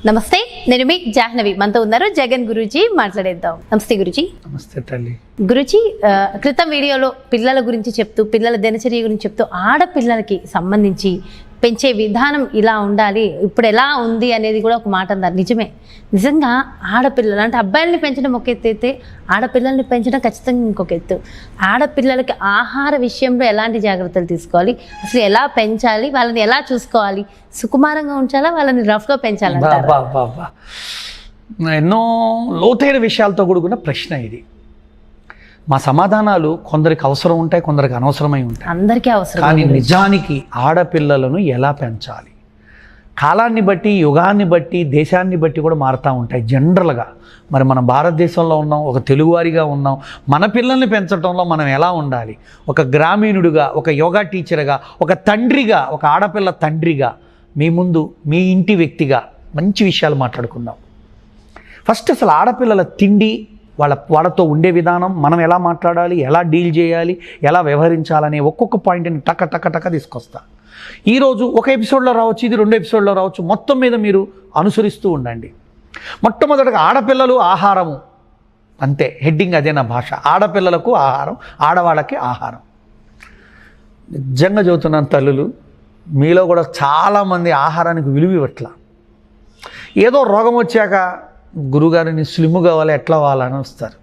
నమస్తే, నేను మీ జాహ్నవి. మనతో ఉన్నారు జగన్ గురూజీ. మాట్లాడేద్దాం. నమస్తే గురూజీ. నమస్తే తల్లి. గురూజీ, క్రితం వీడియోలో పిల్లల గురించి చెప్తూ, పిల్లల దినచర్య గురించి చెప్తూ, ఆడపిల్లలకి సంబంధించి పెంచే విధానం ఇలా ఉండాలి, ఇప్పుడు ఎలా ఉంది అనేది కూడా ఒక మాట అన్నారు. నిజమే. నిజంగా ఆడపిల్లలు అంటే అబ్బాయిల్ని పెంచడం ఒక ఎత్తు అయితే, ఆడపిల్లల్ని పెంచడం ఖచ్చితంగా ఇంకొక ఎత్తు. ఆడపిల్లలకి ఆహార విషయంలో ఎలాంటి జాగ్రత్తలు తీసుకోవాలి, అసలు ఎలా పెంచాలి, వాళ్ళని ఎలా చూసుకోవాలి, సుకుమారంగా ఉంచాలా, వాళ్ళని రఫ్గా పెంచాలంటారు? ఎన్నో లోతైన విషయాలతో కూడుకున్న ప్రశ్న ఇది. మా సమాధానాలు కొందరికి అవసరం ఉంటాయి, కొందరికి అనవసరమై ఉంటాయి. అందరికీ అవసరం. కానీ నిజానికి ఆడపిల్లలను ఎలా పెంచాలి, కాలాన్ని బట్టి, యుగాన్ని బట్టి, దేశాన్ని బట్టి కూడా మారుతూ ఉంటాయి జనరల్గా. మరి మనం భారతదేశంలో ఉన్నాం, ఒక తెలుగువారిగా ఉన్నాం. మన పిల్లల్ని పెంచడంలో మనం ఎలా ఉండాలి, ఒక గ్రామీణుడిగా, ఒక యోగా టీచర్గా, ఒక తండ్రిగా, ఒక ఆడపిల్ల తండ్రిగా మీ ముందు, మీ ఇంటి వ్యక్తిగా మంచి విషయాలు మాట్లాడుకుందాం. ఫస్ట్ అసలు ఆడపిల్లల తిండి, వాళ్ళతో ఉండే విధానం, మనం ఎలా మాట్లాడాలి, ఎలా డీల్ చేయాలి, ఎలా వ్యవహరించాలనే ఒక్కొక్క పాయింట్ని టక తీసుకొస్తా. ఈరోజు ఒక ఎపిసోడ్లో రావచ్చు, ఇది 2 ఎపిసోడ్లో రావచ్చు. మొత్తం మీద మీరు అనుసరిస్తూ ఉండండి. మొట్టమొదటిగా ఆడపిల్లలు ఆహారము, అంతే, హెడ్డింగ్ అదే నా భాష. ఆడపిల్లలకు ఆహారం, ఆడవాళ్ళకి ఆహారం. నిజంగా చెబుతున్నాను తల్లులు, మీలో కూడా చాలామంది ఆహారానికి విలువ ఇవ్వట్లా. ఏదో రోగం వచ్చాక గురుగారిని స్లిమ్ కావాలి, ఎట్లా అవ్వాలని వస్తారు.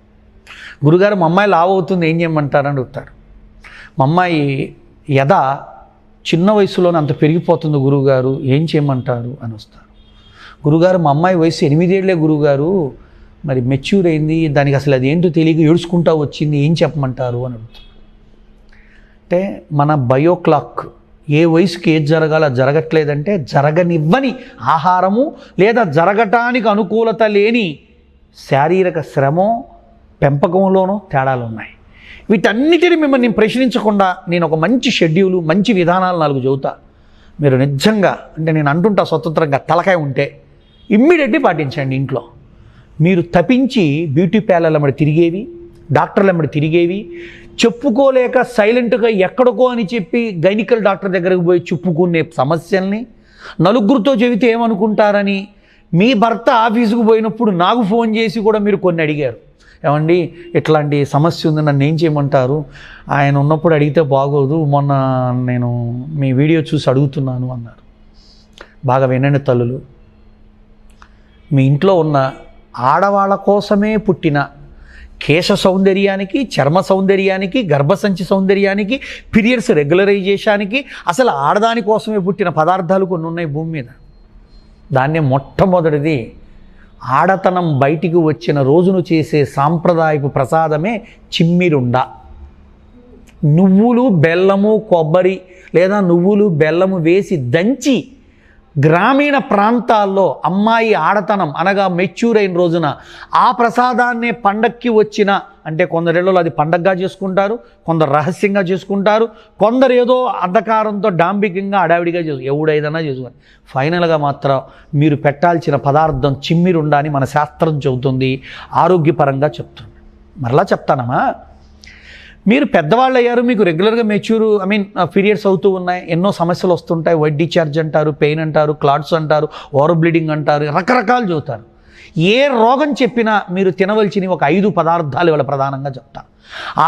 గురుగారు మా అమ్మాయి లావు అవుతుంది, ఏం చేయమంటారని అడుగుతారు. మా అమ్మాయి ఎద చిన్న వయసులోనే అంత పెరిగిపోతుంది గురువుగారు, ఏం చేయమంటారు అని వస్తారు. గురుగారు మా అమ్మాయి వయసు 8 ఏళ్లే గురువుగారు, మరి మెచ్యూర్ అయింది, దానికి అసలు అది ఏంటో తెలియక ఏడుచుకుంటా వచ్చింది, ఏం చెప్పమంటారు అని అడుగుతారు. అంటే మన బయో క్లాక్ ఏ వయసుకి ఏది జరగాలో జరగట్లేదంటే, జరగనివ్వని ఆహారము లేదా జరగటానికి అనుకూలత లేని శారీరక శ్రమో పెంపకంలోనూ తేడాలు ఉన్నాయి. వీటన్నిటిని మిమ్మల్ని ప్రశ్నించకుండా నేను ఒక మంచి షెడ్యూలు, మంచి విధానాలు 4 చెబుతా. మీరు నిజంగా, అంటే నేను అంటుంటా స్వతంత్రంగా, తలకాయ ఉంటే ఇమ్మీడియట్లీ పాటించండి. ఇంట్లో మీరు తప్పించి బ్యూటీ పార్లర్ల వెంబడి తిరిగేవి, డాక్టర్ల వెంబడి తిరిగేవి, చెప్పుకోలేక సైలెంట్గా ఎక్కడికో అని చెప్పి గైనికల్ డాక్టర్ దగ్గరకు పోయి చెప్పుకునే సమస్యల్ని, నలుగురితో చెబితే ఏమనుకుంటారని మీ భర్త ఆఫీసుకు పోయినప్పుడు నాకు ఫోన్ చేసి కూడా మీరు కొన్ని అడిగారు. ఏమండి ఇట్లాంటి సమస్య ఉంది, నన్ను ఏం చేయమంటారు, ఆయన ఉన్నప్పుడు అడిగితే బాగోదు, మొన్న నేను మీ వీడియో చూసి అడుగుతున్నాను అన్నారు. బాగా వినండి తల్లులు, మీ ఇంట్లో ఉన్న ఆడవాళ్ళ కోసమే పుట్టిన కేశ సౌందర్యానికి, చర్మ సౌందర్యానికి, గర్భసంచి సౌందర్యానికి, పీరియడ్స్ రెగ్యులరైజేషన్కి, అసలు ఆడదాని కోసమే పుట్టిన పదార్థాలు కొన్ని ఉన్నాయి భూమి మీద. దాన్నే మొట్టమొదటిది ఆడతనం బయటికి వచ్చిన రోజును చేసే సాంప్రదాయపు ప్రసాదమే చిమ్మిరుండ. నువ్వులు, బెల్లము, కొబ్బరి లేదా నువ్వులు, బెల్లము వేసి దంచి గ్రామీణ ప్రాంతాల్లో అమ్మాయి ఆడతనం అనగా మెచ్యూర్ అయిన రోజున ఆ ప్రసాదాన్నే పండక్కి వచ్చిన, అంటే కొందరిలో అది పండగగా చేసుకుంటారు, కొందరు రహస్యంగా చేసుకుంటారు, కొందరు ఏదో అంధకారంతో డాంబికంగా అడావిడిగా ఎవడైనా చేసుకోండి. ఫైనల్గా మాత్రం మీరు పెట్టాల్సిన పదార్థం చిమ్మిరుండ అని మన శాస్త్రం చెబుతుంది, ఆరోగ్యపరంగా చెప్తుంది. మరలా చెప్తానమ్మా, మీరు పెద్దవాళ్ళు అయ్యారు, మీకు రెగ్యులర్గా పీరియడ్స్ అవుతూ ఉన్నాయి, ఎన్నో సమస్యలు వస్తుంటాయి, వైట్ డిశ్చార్జ్ అంటారు, పెయిన్ అంటారు, క్లాట్స్ అంటారు, ఓవర్ బ్లీడింగ్ అంటారు, రకరకాలు చెబుతారు. ఏ రోగం చెప్పినా మీరు తినవలసినవి ఒక 5 పదార్థాలు ఇవాళ ప్రధానంగా చెప్తా.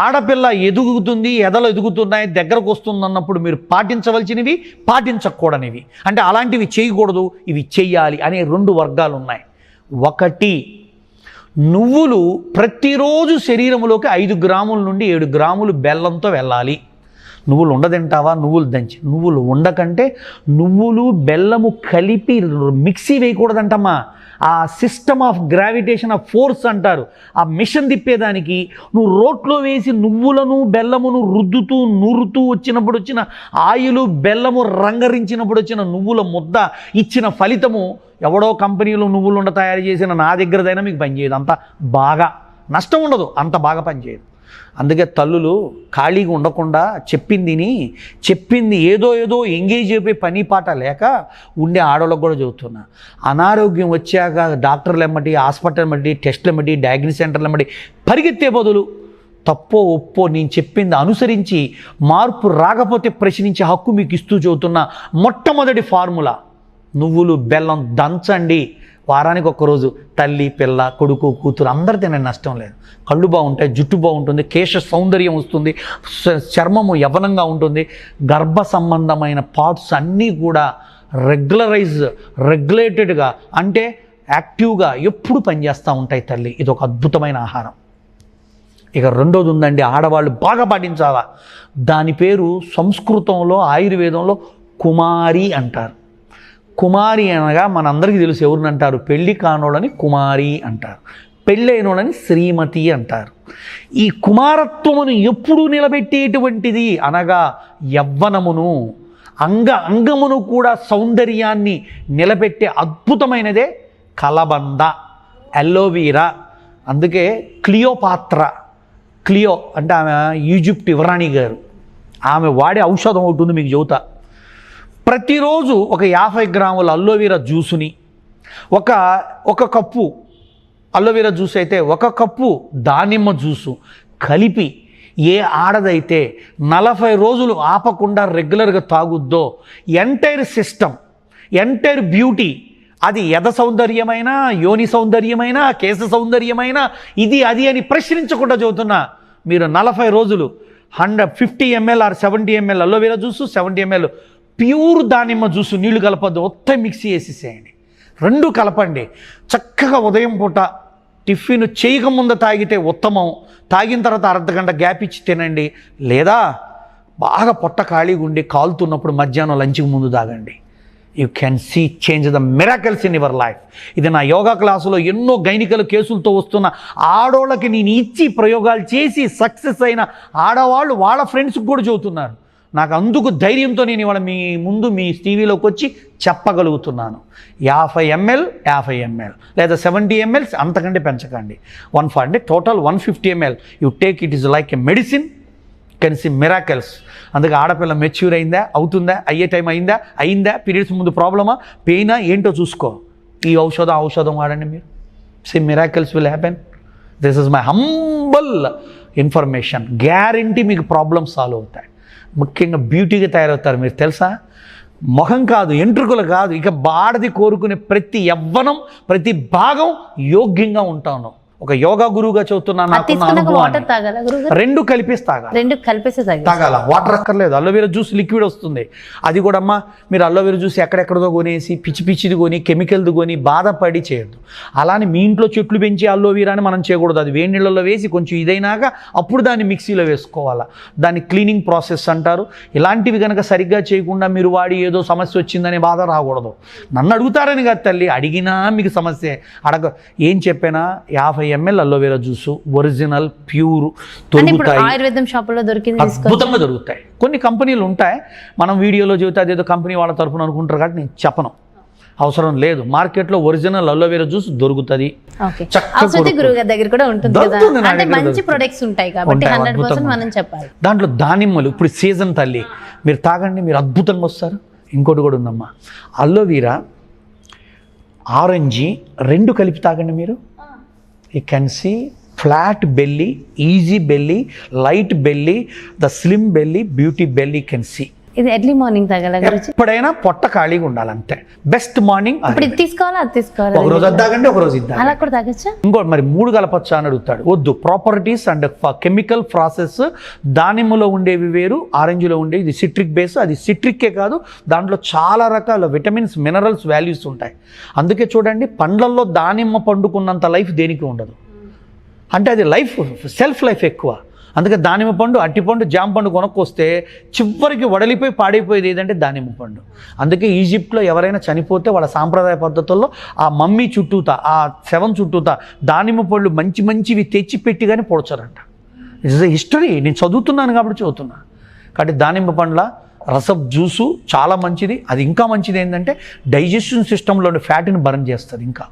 ఆడపిల్ల ఎదుగుతుంది, ఎదలు ఎదుగుతున్నాయి, దగ్గరకు వస్తుంది అన్నప్పుడు మీరు పాటించవలసినవి, పాటించకూడనివి, అంటే అలాంటివి చేయకూడదు, ఇవి చెయ్యాలి అనే 2 వర్గాలు ఉన్నాయి. 1, నువ్వులు ప్రతిరోజు శరీరంలోకి 5 గ్రాముల నుండి 7 గ్రాములు బెల్లంతో వెళ్ళాలి. నువ్వులు ఉండదంటావా, నువ్వులు దంచి, నువ్వులు ఉండకంటే నువ్వులు బెల్లము కలిపి మిక్సీ వేయకూడదంటమ్మా. ఆ system of gravitation of force అంటారు, ఆ మిషన్ తిప్పేదానికి నువ్వు రోట్లో వేసి నువ్వులను బెల్లమును రుద్దుతూ నూరుతూ వచ్చినప్పుడు వచ్చిన ఆయిలు, బెల్లము రంగరించినప్పుడు వచ్చిన నువ్వుల ముద్ద ఇచ్చిన ఫలితము ఎవడో కంపెనీలో నువ్వులు ఉండ తయారు చేసిన నా దగ్గరదైనా మీకు పనిచేయదు. అంత బాగా నష్టం ఉండదు, అంత బాగా పనిచేయదు. అందుకే తల్లులు ఖాళీగా ఉండకుండా చెప్పింది ఏదో ఎంగేజ్ అయిపోయి పని పాట లేక ఉండే ఆడవాళ్ళకు కూడా చెబుతున్నా. అనారోగ్యం వచ్చాక డాక్టర్లు ఎమ్మటి, హాస్పిటల్ ఎమ్మటి, టెస్టులు ఎమ్మటి, డయాగ్నోస్ సెంటర్లు ఎమ్మటి పరిగెత్తే బదులు తప్పో ఒప్పో నేను చెప్పింది అనుసరించి మార్పు రాకపోతే ప్రశ్నించే హక్కు మీకు ఇస్తూ చెబుతున్న మొట్టమొదటి ఫార్ములా, నువ్వులు బెల్లం దంచండి. వారానికి ఒక్కరోజు తల్లి పిల్ల కొడుకు కూతురు అందరు తినండి, నష్టం లేదు. కళ్ళు బాగుంటాయి, జుట్టు బాగుంటుంది, కేశ సౌందర్యం వస్తుంది, చర్మము యవ్వనంగా ఉంటుంది, గర్భ సంబంధమైన పార్ట్స్ అన్నీ కూడా రెగ్యులేటెడ్గా అంటే యాక్టివ్గా ఎప్పుడు పనిచేస్తూ ఉంటాయి తల్లి. ఇది ఒక అద్భుతమైన ఆహారం. ఇక రెండోది ఉందండి, ఆడవాళ్ళు బాగా పాటించాలా. దాని పేరు సంస్కృతంలో ఆయుర్వేదంలో కుమారి అంటారు. కుమారి అనగా మనందరికీ తెలుసు ఎవరిని అంటారు, పెళ్ళి కానోళ్ళని కుమారి అంటారు, పెళ్ళైనోళ్ళని శ్రీమతి అంటారు. ఈ కుమారత్వమును ఎప్పుడు నిలబెట్టేటువంటిది అనగా యవ్వనమును, అంగమును కూడా సౌందర్యాన్ని నిలబెట్టే అద్భుతమైనదే కలబంద, అలోవీరా. అందుకే క్లియో అంటే ఆమె ఈజిప్ట్ యువరాణి గారు, ఆమె వాడే ఔషధం ఒకటి ఉంది మీకు చెబుతా. ప్రతిరోజు ఒక 50 గ్రాముల అలోవీరా జ్యూసుని, ఒక కప్పు అలోవీరా జ్యూస్ అయితే 1 కప్పు దానిమ్మ జ్యూసు కలిపి ఏ ఆడదైతే 40 రోజులు ఆపకుండా రెగ్యులర్గా తాగుద్దో ఎంటైర్ సిస్టమ్, ఎంటైర్ బ్యూటీ, అది యద సౌందర్యమైనా, యోని సౌందర్యమైనా, కేశ సౌందర్యమైనా, ఇది అది అని ప్రశ్నించకుండా చెబుతున్నా, మీరు 40 రోజులు 150 ml or 70 ml aloe vera juice, 70 ml pure దానిమ్మ జ్యూసు, నీళ్లు కలపద్దు, మొత్తం మిక్సీ వేసేసేయండి, 2 కలపండి. చక్కగా ఉదయం పూట టిఫిన్ చేయకముందు తాగితే ఉత్తమం, తాగిన తర్వాత అర్ధగంట గ్యాప్ ఇచ్చి తినండి, లేదా బాగా పొట్ట ఖాళీగా ఉండి కాలుతున్నప్పుడు మధ్యాహ్నం లంచ్కి ముందు తాగండి. You can see change the miracles in your life. ఇది నా యోగా క్లాసులో ఎన్నో గైనికల కేసులతో వస్తున్న ఆడోళ్ళకి నేను ఇచ్చి ప్రయోగాలు చేసి సక్సెస్ అయిన ఆడవాళ్ళు వాళ్ళ ఫ్రెండ్స్కి కూడా చెబుతున్నారు. నాకు అందుకు ధైర్యంతో నేను ఇవాళ మీ ముందు మీ టీవీలోకి వచ్చి చెప్పగలుగుతున్నాను. 50 ml లేదా 70 ml, అంతకంటే పెంచకండి. 140 total 150 ml you take, it is like a medicine, can see miracles. అందుకే ఆడపిల్ల మెచ్యూర్ అయిందా, అవుతుందా, అయ్యే టైం అయిందా, పీరియడ్స్ ముందు ప్రాబ్లమా, పెయినా ఏంటో చూసుకో, ఈ ఔషధం వాడండి మీరు, see miracles will happen. This is my humble information. Guarantee మీకు ప్రాబ్లమ్స్ సాల్వ్ అవుతాయి. ముఖ్యంగా బ్యూటీగా తయారవుతారు మీరు తెలుసా. మొహం కాదు, ఎంట్రుకలు కాదు, ఇక బాడది కోరుకునే ప్రతి యవ్వనం, ప్రతి భాగం యోగ్యంగా ఉంటాను. ఒక యోగా గురువుగా చెబుతున్నాను. రెండు కలిపేసి తాగాల. వాటర్ అక్కర్లేదు, అలోవెరా జ్యూస్ లిక్విడ్ వస్తుంది. అది కూడా అమ్మా మీరు అలోవెరా జ్యూస్ ఎక్కడెక్కడదో కొనేసి పిచ్చిది కొని కెమికల్ది కొని బాధపడి చేయొద్దు. అలానే మీ ఇంట్లో చెట్లు పెంచి అలోవెరాని మనం చేయకూడదు. అది వేడి నీళ్ళలో వేసి కొంచెం ఇదైనాక అప్పుడు దాన్ని మిక్సీలో వేసుకోవాలా. దాన్ని క్లీనింగ్ ప్రాసెస్ అంటారు. ఇలాంటివి కనుక సరిగ్గా చేయకుండా మీరు వాడి ఏదో సమస్య వచ్చిందనే బాధ రాకూడదు. నన్ను అడుగుతారని కాదు తల్లి, అడిగినా మీకు సమస్య ఏం చెప్పినా 50 ml aloe vera juice original pure దొరుకుతాయి, ఆయుర్వేదం షాపులో అద్భుతంగా దొరుకుతాయి. కొన్ని కంపెనీలు ఉంటాయి, మనం వీడియోలో చెబితే అదేదో కంపెనీ వాళ్ళ తరఫున అనుకుంటారు కాబట్టి నేను చెప్పను, అవసరం లేదు. మార్కెట్లో ఒరిజినల్ అలోవెరా జ్యూస్ దొరుకుతుంది. దాంట్లో దానిమ్మలు ఇప్పుడు సీజన్ తల్లి, మీరు తాగండి, మీరు అద్భుతంగా వస్తారు. ఇంకోటి కూడా ఉందమ్మా, అలోవెరా ఆరెంజీ 2 కలిపి తాగండి మీరు. You can see flat belly, easy belly, light belly, the slim belly, beauty belly can see. ఇది ఎర్లీ మార్నింగ్ తాగాల గురించి. ఎప్పుడైనా పొట్ట ఖాళీగా ఉండాలి అంతే. Best morning. ఇప్పుడు ఇది తీసుకోవాలా, అది తీసుకోవాలా? ఒక రోజు అది తాగండి, ఒక రోజు ఇది తాగండి. అలా కూడా తాగొచ్చా? ఇంకోటి మరి 3 కలపచ్చా అని అడుగుతాడు. వద్దు. ప్రాపర్టీస్ అండ్ కెమికల్ ప్రాసెస్, దానిమ్మలో ఉండేవి వేరు, ఆరెంజ్లో ఉండేవి. ఇది సిట్రిక్ బేస్, అది సిట్రిక్కే కాదు, దాంట్లో చాలా రకాల విటమిన్స్, మినరల్స్, వాల్యూస్ ఉంటాయి. అందుకే చూడండి, పండ్లల్లో దానిమ్మ పండుకున్నంత లైఫ్ దేనికి ఉండదు. అంటే అది సెల్ఫ్ లైఫ్ ఎక్కువ. అందుకే దానిమ్మ పండు, అట్టిపండు, జామ పండు కొనుక్కొస్తే చివరికి వడలిపోయి పాడైపోయేది ఏదంటే దానిమ్మ పండు. అందుకే ఈజిప్ట్లో ఎవరైనా చనిపోతే వాళ్ళ సాంప్రదాయ పద్ధతుల్లో ఆ మమ్మీ చుట్టూతా, ఆ శవం చుట్టూతా దానిమ్మ పళ్ళు మంచివి తెచ్చి పెట్టి కానీ పొడచారంట. ఇట్స్ ఎ హిస్టరీ, నేను చదువుతున్నాను కాబట్టి చదువుతున్నా. కాబట్టి దానిమ్మ పండ్ల రసప్ జ్యూసు చాలా మంచిది. అది ఇంకా మంచిది ఏంటంటే డైజెషన్ సిస్టంలోని ఫ్యాట్ని బర్న్ చేస్తుంది. ఇంకా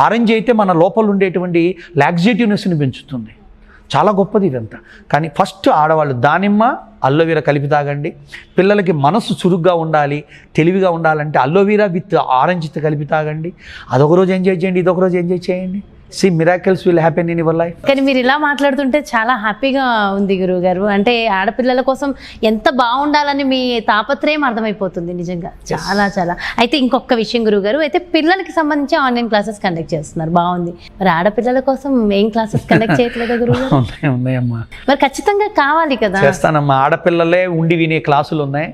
ఆరెంజ్ అయితే మన లోపల ఉండేటువంటి లాక్సేటివ్నెస్ని పెంచుతుంది. చాలా గొప్పది ఇదంతా. కానీ ఫస్ట్ ఆడవాళ్ళు దానిమ్మ అలోవెరా కలిపి తాగండి. పిల్లలకి మనసు చురుగ్గా ఉండాలి, తెలివిగా ఉండాలంటే అలోవెరా విత్ ఆరెంజ్ కలిపి తాగండి. అదొక రోజు ఎంజాయ్ చేయండి, ఇదొక రోజు ఎంజాయ్ చేయండి. See, miracles will happen in your life. కానీ మీరు ఇలా మాట్లాడుతుంటే చాలా హ్యాపీగా ఉంది గురువు గారు. అంటే ఆడపిల్లల కోసం ఎంత బాగుండాలని మీ తాపత్రయం అర్థమైపోతుంది నిజంగా. చాలా చాలా. అయితే ఇంకొక విషయం గురువు గారు, అయితే పిల్లలకి సంబంధించి ఆన్లైన్ క్లాసెస్ కండక్ట్ చేస్తున్నారు, బాగుంది. మరి ఆడపిల్లల కోసం ఏం క్లాసెస్ కండక్ట్ చేయట్లేదా గురువు గారు? ఉన్నాయమ్మా, మరి ఖచ్చితంగా కావాలి కదా. చేస్తానమ్మా. ఆడపిల్లలే ఉండి వినే క్లాసులు ఉన్నాయి,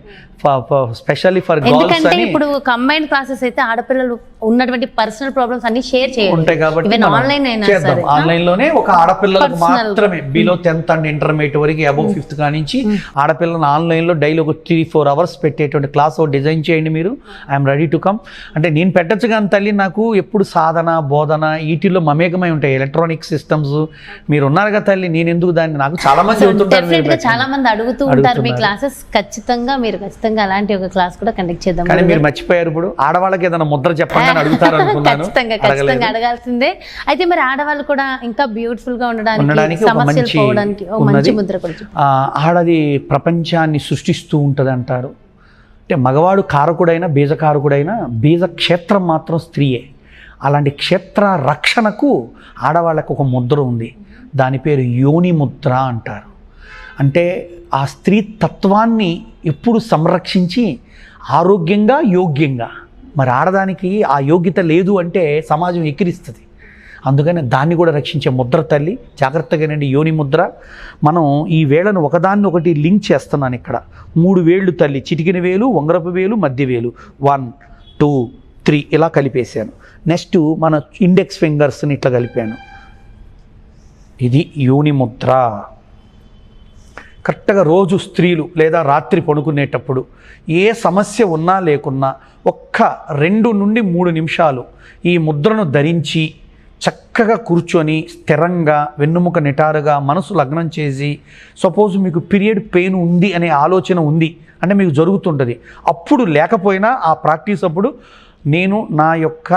స్పెషల్లీ ఫర్ గర్ల్స్. ఎందుకంటే ఇప్పుడు కంబైన్డ్ క్లాసెస్ అయితే ఆడపిల్లలు ఉన్నటువంటి పర్సనల్ ప్రాబ్లమ్స్ అన్ని షేర్ ఉంటాయి కాబట్టి ఆన్లైన్ అయినా సరే ఆన్లైన్ లోనే ఒక ఆడపిల్లలకు మాత్రమే బిలో 10th అండ్ ఇంటర్మీడియట్ వరకు అబౌవ్ 5th కానించి ఆడపిల్లలను ఆన్లైన్ లో డైలీ ఒక 3-4 hours పెట్టేటువంటి క్లాస్ డిజైన్ చేయండి మీరు. I'm ready to come. అంటే నేను పెట్టచ్చు కానీ తల్లి, నాకు ఎప్పుడు సాధన బోధన వీటిల్లో మమేకమై ఉంటాయి, ఎలక్ట్రానిక్ సిస్టమ్స్. మీరు ఉన్నారు కదా తల్లి, నేను ఎందుకు దాన్ని, నాకు చాలా మంది చాలా మంది అడుగుతూ ఉంటారు మీ క్లాసెస్. ఖచ్చితంగా అలాంటి ఒక క్లాస్ కూడా కండక్ట్ చేద్దాం. కానీ మీరు మర్చిపోయారు, ఇప్పుడు ఆడవాళ్ళకి ఏదైనా ముద్ర చెప్పండి అని అడుగుతారు అనుకున్నాను. ఖచ్చితంగా అడగాల్సిందే. అయితే మరి ఆడవాళ్ళు కూడా ఇంకా బ్యూటిఫుల్ గా ఉండడానికి సమస్యలు పోవడానికి మంచి ముద్ర కూడా. ఆడది ప్రపంచాన్ని సృష్టిస్తూ ఉంటది అంటారు. అంటే మగవాడు కారకుడైనా బీజకారకుడైనా బీజ క్షేత్రం మాత్రం స్త్రీయే. అలాంటి క్షేత్ర రక్షణకు ఆడవాళ్ళకు ఒక ముద్ర ఉంది, దాని పేరు యోని ముద్ర అంటారు. అంటే ఆ స్త్రీ తత్వాన్ని ఎప్పుడు సంరక్షించి ఆరోగ్యంగా యోగ్యంగా, మరి ఆడదానికి ఆ యోగ్యత లేదు అంటే సమాజం ఎక్కిరిస్తుంది. అందుకని దాన్ని కూడా రక్షించే ముద్ర తల్లి. జాగ్రత్తగానండి, యోని ముద్ర. మనం ఈ వేళను ఒకదాన్ని ఒకటి లింక్ చేస్తున్నాను. ఇక్కడ 3 వేళ్ళు తల్లి, చిటికిన వేలు, ఉంగరపు వేలు, మధ్య వేలు, 1, 2, 3 ఇలా కలిపేశాను. నెక్స్ట్ మన ఇండెక్స్ ఫింగర్స్ని ఇట్లా కలిపాను. ఇది యోని ముద్ర. కరెక్ట్గా రోజు స్త్రీలు లేదా రాత్రి పడుకునేటప్పుడు ఏ సమస్య ఉన్నా లేకున్నా ఒక్క 2 నుండి 3 నిమిషాలు ఈ ముద్రను ధరించి చక్కగా కూర్చొని స్థిరంగా వెన్నుముక నిటారుగా మనసు లగ్నం చేసి, సపోజ్ మీకు పీరియడ్ పెయిన్ ఉంది అనే ఆలోచన ఉంది అంటే మీకు జరుగుతుంటుంది, అప్పుడు లేకపోయినా ఆ ప్రాక్టీస్ అప్పుడు నేను నా యొక్క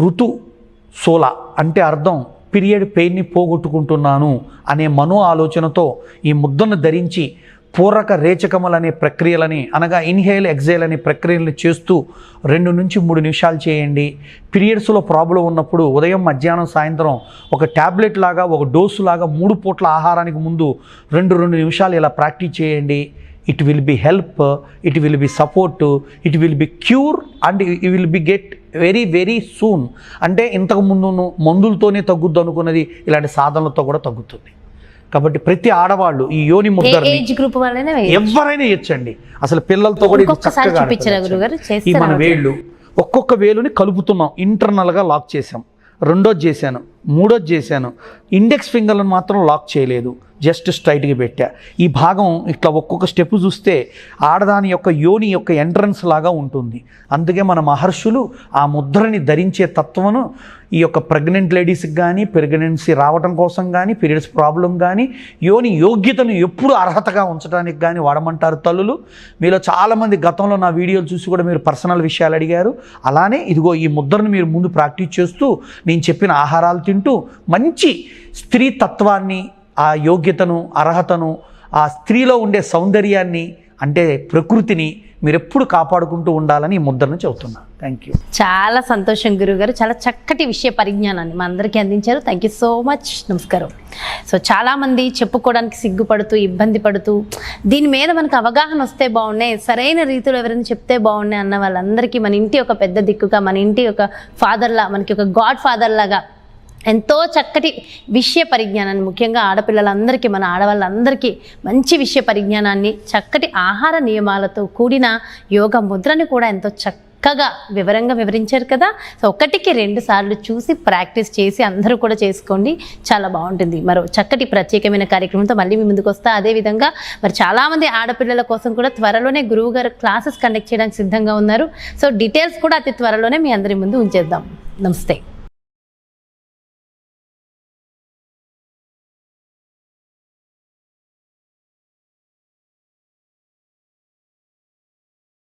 ఋతు సోల అంటే అర్థం పీరియడ్ పెయిన్ని పోగొట్టుకుంటున్నాను అనే మనో ఆలోచనతో ఈ ముద్దను ధరించి పూరక రేచకములు అనే ప్రక్రియలని, అనగా ఇన్హేల్ ఎగ్జేల్ అనే ప్రక్రియలను చేస్తూ 2 నుంచి 3 నిమిషాలు చేయండి. పీరియడ్స్లో ప్రాబ్లం ఉన్నప్పుడు ఉదయం మధ్యాహ్నం సాయంత్రం ఒక ట్యాబ్లెట్ లాగా, ఒక డోసు లాగా 3 పూట్ల ఆహారానికి ముందు 2 నిమిషాలు ఇలా ప్రాక్టీస్ చేయండి. It will be help, it will be support, it will be cure and you will be get very very soon. అంటే ఇంతకుముందు మందులతోనే తగ్గుద్దు అనుకున్నది ఇలాంటి సాధనలతో కూడా తగ్గుతుంది. కాబట్టి ప్రతి ఆడవాళ్ళు ఈ యోని ముద్రని ఎవరైనా ఇచ్చండి. అసలు పిల్లలతో కూడా ఇది చక్కగా ఈ మన వేళ్ళు ఒక్కొక్క వేలుని కలుపుతున్నాం, ఇంటర్నల్గా లాక్ చేసాం. 2ోది చేశాను, 3ోది చేశాను. ఇండెక్స్ ఫింగర్లను మాత్రం లాక్ చేయలేదు, జస్ట్ స్ట్రైట్గా పెట్టా. ఈ భాగం ఇట్లా ఒక్కొక్క స్టెప్ చూస్తే ఆడదాని యొక్క యోని యొక్క ఎంట్రన్స్ లాగా ఉంటుంది. అందుకే మన మహర్షులు ఆ ముద్రని ధరించే తత్వను ఈ యొక్క ప్రెగ్నెంట్ లేడీస్కి కానీ, ప్రెగ్నెన్సీ రావడం కోసం కానీ, పీరియడ్స్ ప్రాబ్లం కానీ, యోని యోగ్యతను ఎప్పుడు అర్హతగా ఉంచడానికి కానీ వాడమంటారు తల్లులు. మీలో చాలామంది గతంలో నా వీడియోలు చూసి కూడా మీరు పర్సనల్ విషయాలు అడిగారు. అలానే ఇదిగో ఈ ముద్రను మీరు ముందు ప్రాక్టీస్ చేస్తూ నేను చెప్పిన ఆహారాలు తింటూ మంచి స్త్రీ తత్వాన్ని, ఆ యోగ్యతను, అర్హతను, ఆ స్త్రీలో ఉండే సౌందర్యాన్ని అంటే ప్రకృతిని మీరు ఎప్పుడు కాపాడుకుంటూ ఉండాలని ఈ ముద్రను చెబుతున్నా. Thank you. చాలా సంతోషం గురుగారు, చాలా చక్కటి విషయ పరిజ్ఞానాన్ని మా అందరికీ అందించారు. Thank you so much. నమస్కారం. సో చాలామంది చెప్పుకోవడానికి సిగ్గుపడుతూ, ఇబ్బంది పడుతూ, దీని మీద మనకు అవగాహన వస్తే బాగున్నాయి, సరైన రీతిలో ఎవరైనా చెప్తే బాగున్నాయి అన్న వాళ్ళందరికీ మన ఇంటి ఒక పెద్ద దిక్కుగా, మన ఇంటి ఒక ఫాదర్లా, మనకి ఒక గాడ్ ఫాదర్ లాగా ఎంతో చక్కటి విషయ పరిజ్ఞానాన్ని, ముఖ్యంగా ఆడపిల్లలందరికీ, మన ఆడవాళ్ళందరికీ మంచి విషయ పరిజ్ఞానాన్ని, చక్కటి ఆహార నియమాలతో కూడిన యోగ ముద్రని కూడా ఎంతో చక్కగా వివరంగా వివరించారు కదా. సో 1కి 2 సార్లు చూసి ప్రాక్టీస్ చేసి అందరూ కూడా చేసుకోండి, చాలా బాగుంటుంది. మరో చక్కటి ప్రత్యేకమైన కార్యక్రమంతో మళ్ళీ మీ ముందుకు వస్తా. అదేవిధంగా మరి చాలామంది ఆడపిల్లల కోసం కూడా త్వరలోనే గురువు గారు క్లాసెస్ కండక్ట్ చేయడానికి సిద్ధంగా ఉన్నారు. సో డీటెయిల్స్ కూడా అతి త్వరలోనే మీ అందరి ముందు ఉంచేద్దాం. నమస్తే.